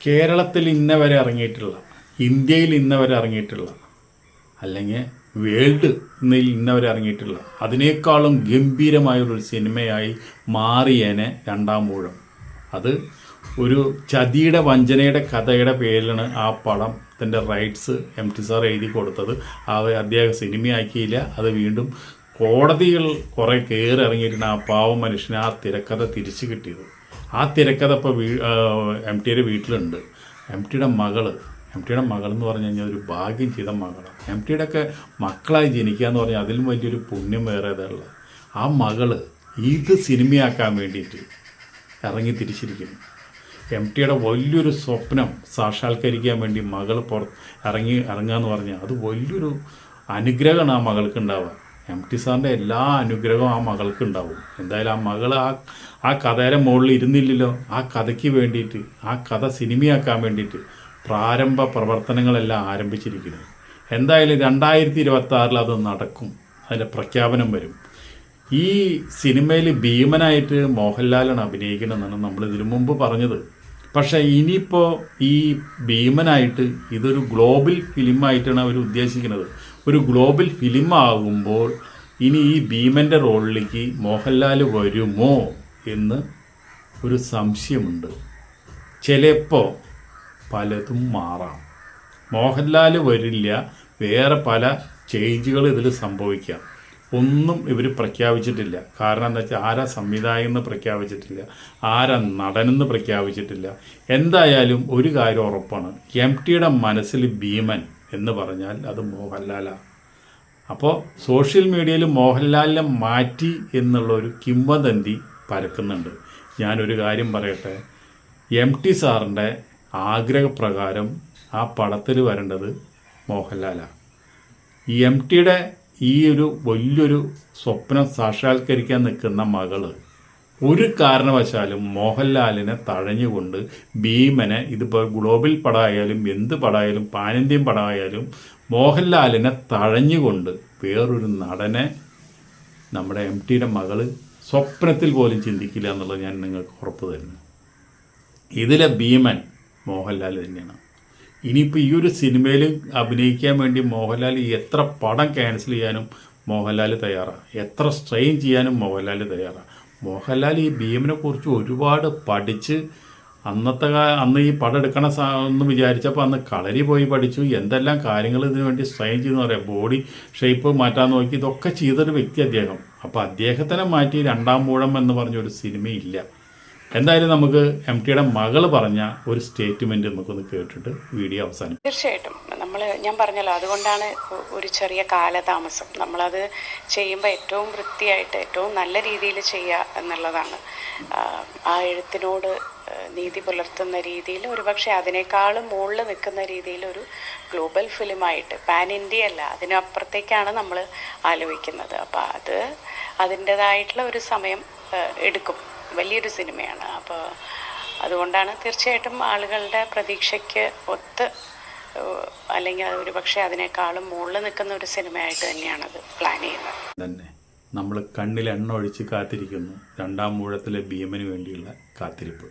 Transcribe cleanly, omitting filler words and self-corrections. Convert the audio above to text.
കേരളത്തിൽ ഇന്നവരെ ഇറങ്ങിയിട്ടുള്ള, ഇന്ത്യയിൽ ഇന്നവരെ ഇറങ്ങിയിട്ടുള്ള, അല്ലെങ്കിൽ വേൾഡ് ഇന്നവരെ ഇറങ്ങിയിട്ടുള്ള അതിനേക്കാളും ഗംഭീരമായൊരു സിനിമയായി മാറിയേനെ രണ്ടാം ഊഴം. അത് ഒരു ചതിയുടെ വഞ്ചനയുടെ കഥയുടെ പേരിലാണ് ആ പടത്തിൻ്റെ റൈറ്റ്സ് MT സാർ എഴുതി കൊടുത്തത്. അദ്ദേഹം സിനിമയാക്കിയില്ല. അത് വീണ്ടും കോടതികൾ കുറേ കയറി ഇറങ്ങിയിട്ടാണ് ആ പാവം മനുഷ്യനെ ആ തിരക്കഥ തിരിച്ചു കിട്ടിയത്. ആ തിരക്കഥ ഇപ്പോൾ MTയുടെ വീട്ടിലുണ്ട്. MTയുടെ മകളെന്ന് പറഞ്ഞു കഴിഞ്ഞാൽ ഒരു ഭാഗ്യം ചെയ്ത മകളാണ്. MTയുടെ ഒക്കെ മക്കളായി ജനിക്കുക എന്ന് പറഞ്ഞാൽ അതിലും വലിയൊരു പുണ്യം വേറെ ഏതാണുള്ളത്. ആ മകള് ഇത് സിനിമയാക്കാൻ വേണ്ടിയിട്ട് ഇറങ്ങി തിരിച്ചിരിക്കുന്നു. MTയുടെ വലിയൊരു സ്വപ്നം സാക്ഷാത്കരിക്കാൻ വേണ്ടി മകൾ ഇറങ്ങുക എന്ന് പറഞ്ഞാൽ അത് വലിയൊരു അനുഗ്രഹമാണ് ആ മകൾക്ക് ഉണ്ടാവുക. MT സാറിൻ്റെ എല്ലാ അനുഗ്രഹവും ആ മകൾക്ക് ഉണ്ടാവും. എന്തായാലും ആ മകൾ ആ കഥയുടെ മുകളിൽ ഇരുന്നില്ലല്ലോ. ആ കഥയ്ക്ക് വേണ്ടിയിട്ട്, ആ കഥ സിനിമയാക്കാൻ വേണ്ടിയിട്ട് പ്രാരംഭ പ്രവർത്തനങ്ങളെല്ലാം ആരംഭിച്ചിരിക്കുന്നു. എന്തായാലും 2026 അത് നടക്കും. അതിൻ്റെ പ്രഖ്യാപനം വരും. ഈ സിനിമയിൽ ഭീമനായിട്ട് മോഹൻലാലാണ് അഭിനയിക്കണമെന്നാണ് നമ്മൾ ഇതിനു മുമ്പ് പറഞ്ഞത്. പക്ഷേ ഇനിയിപ്പോൾ ഈ ഭീമനായിട്ട് ഇതൊരു ഗ്ലോബൽ ഫിലിമായിട്ടാണ് അവർ ഉദ്ദേശിക്കുന്നത്. ഒരു ഗ്ലോബൽ ഫിലിം ആകുമ്പോൾ ഇനി ഈ ഭീമൻ്റെ റോളിലേക്ക് മോഹൻലാൽ വരുമോ എന്ന് ഒരു സംശയമുണ്ട്. ചിലപ്പോൾ പലതും മാറാം. മോഹൻലാൽ വരില്ല, വേറെ പല ചേഞ്ചുകൾ ഇതിൽ സംഭവിക്കാം. ഒന്നും ഇവർ പ്രഖ്യാപിച്ചിട്ടില്ല. കാരണം എന്താ വെച്ചാൽ ആരാ സംവിധായകൻ എന്ന് പ്രഖ്യാപിച്ചിട്ടില്ല, ആരാ നടനെന്ന് പ്രഖ്യാപിച്ചിട്ടില്ല. എന്തായാലും ഒരു കാര്യം ഉറപ്പാണ്, MTയുടെ മനസ്സിൽ ഭീമൻ എന്ന് പറഞ്ഞാൽ അത് മോഹൻലാലാണ്. അപ്പോൾ സോഷ്യൽ മീഡിയയിൽ മോഹൻലാലിനെ മാറ്റി എന്നുള്ളൊരു കിംവദന്തി പരക്കുന്നുണ്ട്. ഞാനൊരു കാര്യം പറയട്ടെ, MT സാറിൻ്റെ ആഗ്രഹപ്രകാരം ആ പടത്തിൽ വരേണ്ടത് മോഹൻലാലാണ്. ഈ MTയുടെ ഈ ഒരു വലിയൊരു സ്വപ്നം സാക്ഷാത്കരിക്കാൻ നിൽക്കുന്ന മകള് ഒരു കാരണവശാലും മോഹൻലാലിനെ തഴഞ്ഞുകൊണ്ട് ഭീമനെ, ഇതിപ്പോൾ ഗ്ലോബൽ പടമായാലും എന്ത് പടമായാലും പാൻ ഇന്ത്യൻ പടമായാലും മോഹൻലാലിനെ തഴഞ്ഞുകൊണ്ട് വേറൊരു നടനെ നമ്മുടെ MTയുടെ മകള് സ്വപ്നത്തിൽ പോലും ചിന്തിക്കില്ല എന്നുള്ളത് ഞാൻ നിങ്ങൾക്ക് ഉറപ്പ് തരുന്നു. ഇതിലെ ഭീമൻ മോഹൻലാൽ തന്നെയാണ്. ഇനിയിപ്പോൾ ഈ ഒരു സിനിമയിൽ അഭിനയിക്കാൻ വേണ്ടി മോഹൻലാൽ എത്ര പടം ക്യാൻസൽ ചെയ്യാനും മോഹൻലാൽ തയ്യാറാണ്, എത്ര സ്ട്രെയിൻ ചെയ്യാനും മോഹൻലാൽ തയ്യാറാണ്. മോഹൻലാൽ ഈ ഭീമനെ കുറിച്ച് ഒരുപാട് പഠിച്ച് അന്ന് ഈ പടം എടുക്കണ എന്ന് വിചാരിച്ചപ്പോൾ അന്ന് കളരി പോയി പഠിച്ചു. എന്തെല്ലാം കാര്യങ്ങൾ ഇതിനു വേണ്ടി സ്ട്രെയിൻ ചെയ്യുന്ന പറയാം. ബോഡി ഷേപ്പ് മാറ്റാൻ നോക്കി, ഇതൊക്കെ ചെയ്തൊരു വ്യക്തി അദ്ദേഹം. അപ്പോൾ അദ്ദേഹത്തിനെ മാറ്റി രണ്ടാം ഊഴം എന്ന് പറഞ്ഞൊരു സിനിമയില്ല. എന്തായാലും നമുക്ക് MTയുടെ മകൾ പറഞ്ഞ ഒരു സ്റ്റേറ്റ്മെന്റ് നമുക്കൊന്ന് കേട്ടിട്ട് വീഡിയോ അവസാനിപ്പിക്കും. തീർച്ചയായിട്ടും ഞാൻ പറഞ്ഞല്ലോ, അതുകൊണ്ടാണ് ഒരു ചെറിയ കാലതാമസം. നമ്മളത് ചെയ്യുമ്പോൾ ഏറ്റവും വൃത്തിയായിട്ട് ഏറ്റവും നല്ല രീതിയിൽ ചെയ്യുക എന്നുള്ളതാണ്. ആ എഴുത്തിനോട് നീതി പുലർത്തുന്ന രീതിയിൽ, ഒരുപക്ഷെ അതിനേക്കാളും മുകളിൽ നിൽക്കുന്ന രീതിയിൽ ഒരു ഗ്ലോബൽ ഫിലിമായിട്ട്, പാൻ ഇന്ത്യ അല്ല, അതിനപ്പുറത്തേക്കാണ് നമ്മൾ ആലോചിക്കുന്നത്. അപ്പോൾ അതിൻ്റെതായിട്ടുള്ള ഒരു സമയം എടുക്കും. വലിയൊരു സിനിമയാണ്. അപ്പോൾ അതുകൊണ്ടാണ് തീർച്ചയായിട്ടും ആളുകളുടെ പ്രതീക്ഷയ്ക്ക് ഒത്ത്, അല്ലെങ്കിൽ ഒരു പക്ഷേ അതിനേക്കാളും മുകളിൽ നിൽക്കുന്ന ഒരു സിനിമയായിട്ട് തന്നെയാണത് പ്ലാൻ ചെയ്യുന്നത്. തന്നെ നമ്മൾ കണ്ണിൽ എണ്ണ ഒഴിച്ച് കാത്തിരിക്കുന്നു രണ്ടാം ഊഴത്തിലെ ഭീമന് വേണ്ടിയുള്ള കാത്തിരിപ്പ്.